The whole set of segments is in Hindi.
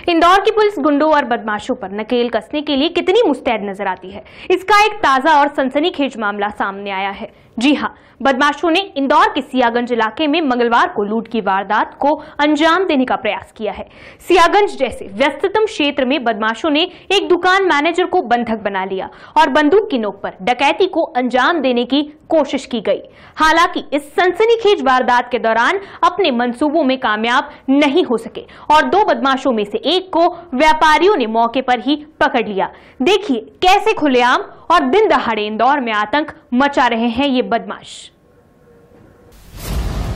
इंदौर की पुलिस गुंडों और बदमाशों पर नकेल कसने के लिए कितनी मुस्तैद नजर आती है, इसका एक ताजा और सनसनीखेज मामला सामने आया है। जी हां, बदमाशों ने इंदौर के सियागंज इलाके में मंगलवार को लूट की वारदात को अंजाम देने का प्रयास किया है। सियागंज जैसे व्यस्ततम क्षेत्र में बदमाशों ने एक दुकान मैनेजर को बंधक बना लिया और बंदूक की नोक पर डकैती को अंजाम देने की कोशिश की गई। हालांकि इस सनसनीखेज वारदात के दौरान अपने मंसूबों में कामयाब नहीं हो सके और दो बदमाशों में से एक को व्यापारियों ने मौके पर ही पकड़ लिया। देखिए कैसे खुलेआम और दिन दहाड़े इंदौर में आतंक मचा रहे हैं ये बदमाश।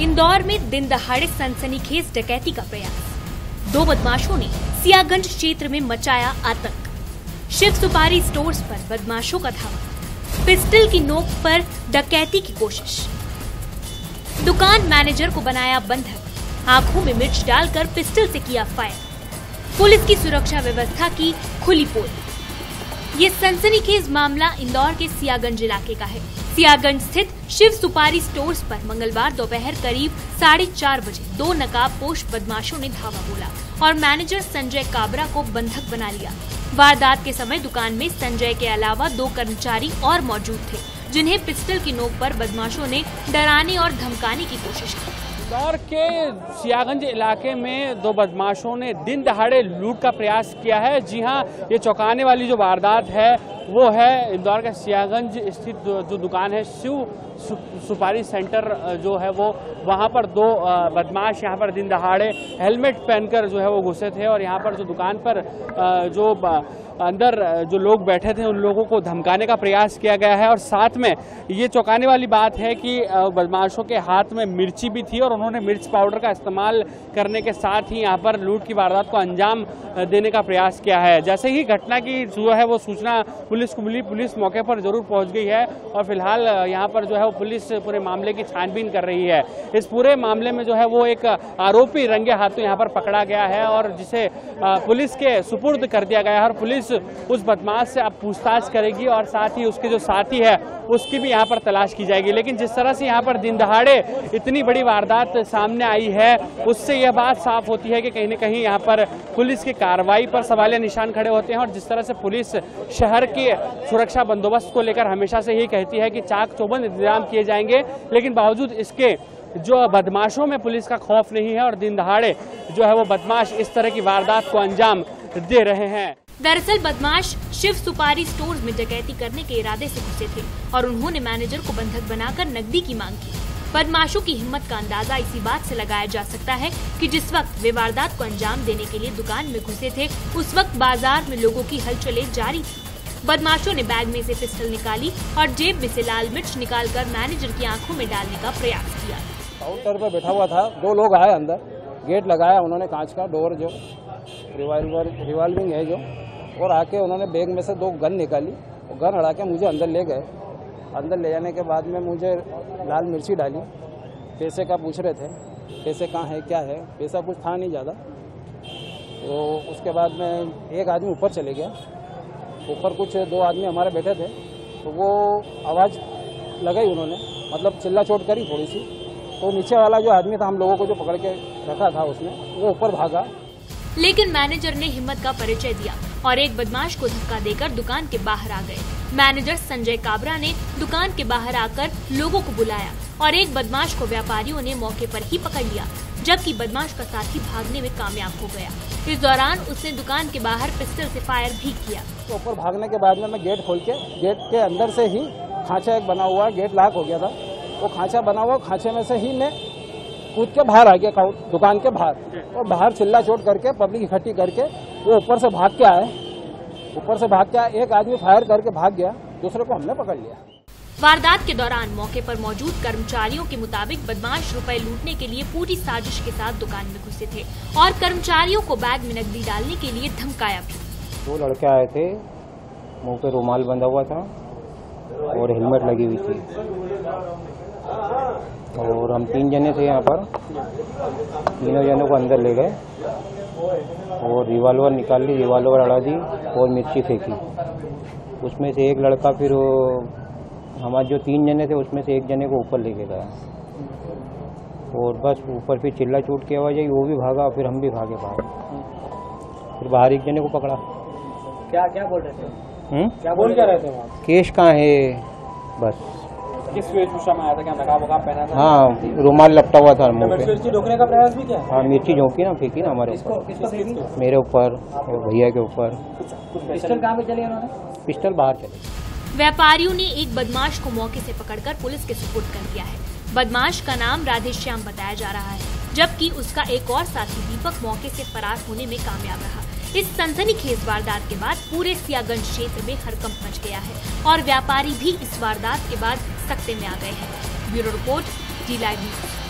इंदौर में दिन दहाड़े सनसनीखेज डकैती का प्रयास। दो बदमाशों ने सियागंज क्षेत्र में मचाया आतंक। शिव सुपारी स्टोर्स पर बदमाशों का धावा, पिस्टल की नोक पर डकैती की कोशिश। दुकान मैनेजर को बनाया बंधक, आंखों में मिर्च डालकर पिस्टल से किया फायर। पुलिस की सुरक्षा व्यवस्था की खुली पोल। ये सनसनीखेज मामला इंदौर के सियागंज इलाके का है। सियागंज स्थित शिव सुपारी स्टोर्स पर मंगलवार दोपहर करीब 4:30 बजे दो नकाबपोश बदमाशों ने धावा बोला और मैनेजर संजय काबरा को बंधक बना लिया। वारदात के समय दुकान में संजय के अलावा दो कर्मचारी और मौजूद थे, जिन्हें पिस्टल की नोक पर बदमाशों ने डराने और धमकाने की कोशिश की। इंदौर के सियागंज इलाके में दो बदमाशों ने दिन दहाड़े लूट का प्रयास किया है। जी हां, ये चौंकाने वाली जो वारदात है वो है इंदौर का सियागंज स्थित जो दुकान है शिव सुपारी सेंटर जो है वो, वहां पर दो बदमाश यहां पर दिन दहाड़े हेलमेट पहनकर जो है वो घुसे थे और यहां पर जो दुकान पर जो अंदर जो लोग बैठे थे उन लोगों को धमकाने का प्रयास किया गया है। और साथ में ये चौंकाने वाली बात है कि बदमाशों के हाथ में मिर्ची भी थी और उन्होंने मिर्च पाउडर का इस्तेमाल करने के साथ ही यहाँ पर लूट की वारदात को अंजाम देने का प्रयास किया है। जैसे ही घटना की जो है वो सूचना पुलिस को मिली, पुलिस मौके पर जरूर पहुंच गई है और फिलहाल यहाँ पर जो है वो पुलिस पूरे मामले की छानबीन कर रही है। इस पूरे मामले में जो है वो एक आरोपी रंगे हाथों यहाँ पर पकड़ा गया है और जिसे पुलिस के सुपुर्द कर दिया गया है और पुलिस उस बदमाश से अब पूछताछ करेगी और साथ ही उसके जो साथी है उसकी भी यहाँ पर तलाश की जाएगी। लेकिन जिस तरह से यहाँ पर दिन दहाड़े इतनी बड़ी वारदात सामने आई है उससे यह बात साफ होती है कि कहीं न कहीं यहाँ पर पुलिस की कार्रवाई पर सवालिया निशान खड़े होते हैं। और जिस तरह से पुलिस शहर के सुरक्षा बंदोबस्त को लेकर हमेशा से यही कहती है कि चाक चौबंद इंतजाम किए जाएंगे, लेकिन बावजूद इसके जो बदमाशों में पुलिस का खौफ नहीं है और दिन दहाड़े जो है वो बदमाश इस तरह की वारदात को अंजाम दे रहे हैं। दरअसल बदमाश शिव सुपारी स्टोर्स में डकैती करने के इरादे से घुसे थे और उन्होंने मैनेजर को बंधक बनाकर नकदी की मांग की। बदमाशों की हिम्मत का अंदाजा इसी बात से लगाया जा सकता है कि जिस वक्त वे वारदात को अंजाम देने के लिए दुकान में घुसे थे उस वक्त बाजार में लोगों की हलचलें जारी थी। बदमाशों ने बैग में से पिस्टल निकाली और जेब में से लाल मिर्च निकालकर मैनेजर की आंखों में डालने का प्रयास किया। काउंटर पर बैठा हुआ था, दो लोग आए अंदर, गेट लगाया उन्होंने, कांच का डोर जो रिवॉल्विंग है जो, और आके उन्होंने बैग में से दो गन निकाली और गन अड़ा के मुझे अंदर ले गए। अंदर ले जाने के बाद में मुझे लाल मिर्ची डाली, पैसे का पूछ रहे थे, पैसे कहाँ है क्या है, पैसा कुछ था नहीं ज़्यादा। तो उसके बाद में एक आदमी ऊपर चले गया, ऊपर कुछ दो आदमी हमारे बैठे थे तो वो आवाज़ लगाई उन्होंने, मतलब चिल्ला चोट करी थोड़ी सी। तो नीचे वाला जो आदमी था हम लोगों को जो पकड़ के रखा था उसने, वो ऊपर भागा। लेकिन मैनेजर ने हिम्मत का परिचय दिया और एक बदमाश को धक्का देकर दुकान के बाहर आ गए। मैनेजर संजय काबरा ने दुकान के बाहर आकर लोगों को बुलाया और एक बदमाश को व्यापारियों ने मौके पर ही पकड़ लिया, जबकि बदमाश का साथी भागने में कामयाब हो गया। इस दौरान उसने दुकान के बाहर पिस्टल से फायर भी किया। तो ऊपर भागने के बाद में मैं गेट खोल के, गेट के अंदर से ही खांचा एक बना हुआ, गेट लॉक हो गया था, वो खांचा बना हुआ, खांचे में से ही मैं कूद के बाहर आ गया दुकान के बाहर, और बाहर चिल्ला चोट करके पब्लिक इकट्ठी करके वो ऊपर से भाग के आए। ऊपर से भाग के आए, एक आदमी फायर करके भाग गया, दूसरे को हमने पकड़ लिया। वारदात के दौरान मौके पर मौजूद कर्मचारियों के मुताबिक बदमाश रुपए लूटने के लिए पूरी साजिश के साथ दुकान में घुसे थे और कर्मचारियों को बैग में नकदी डालने के लिए धमकाया भी। दो लड़के आए थे, मुंह पे रुमाल बंधा हुआ था और हेलमेट लगी हुई थी और हम 3 जने थे यहाँ पर। तीनों जनों को अंदर ले गए और रिवॉल्वर निकाल ली, रिवॉल्वर अड़ा दी और मिर्ची फेंकी। उसमें से एक लड़का फिर हमारे जो 3 जने थे उसमें से एक जने को ऊपर लेके गया और बस ऊपर फिर चिल्ला चोट की आवाज़ आई, वो भी भागा, फिर हम भी भागे बाहर। फिर बाहर एक जने को पकड़ा। क्या क्या बोल रहे थे? क्या बोल क्या रहे थे वहाँ? केश कहाँ है बस। किस वेशभूषा में आया था? क्या नकाब वकाब पहना था? हाँ, रुमाल लपटा हुआ था मुंह पे। मिर्ची ढोकने का प्रयास भी किया? हाँ, मिर्ची झोंकी ना, फेंकी ना हमारे ऊपर, मेरे ऊपर और भैया के ऊपर। पिस्टल कहाँ पे चले उन्होंने? पिस्टल बाहर चले। व्यापारियों ने एक बदमाश को मौके से पकड़कर पुलिस के सुपुर्द कर दिया है। बदमाश का नाम राधेश्याम बताया जा रहा है, जबकि उसका एक और साथी दीपक मौके से फरार होने में कामयाब रहा। इस सनसनीखेज वारदात के बाद पूरे सियागंज क्षेत्र में हड़कंप मच गया है और व्यापारी भी इस वारदात के बाद सकते में आ गए हैं। Bureau report, D live news.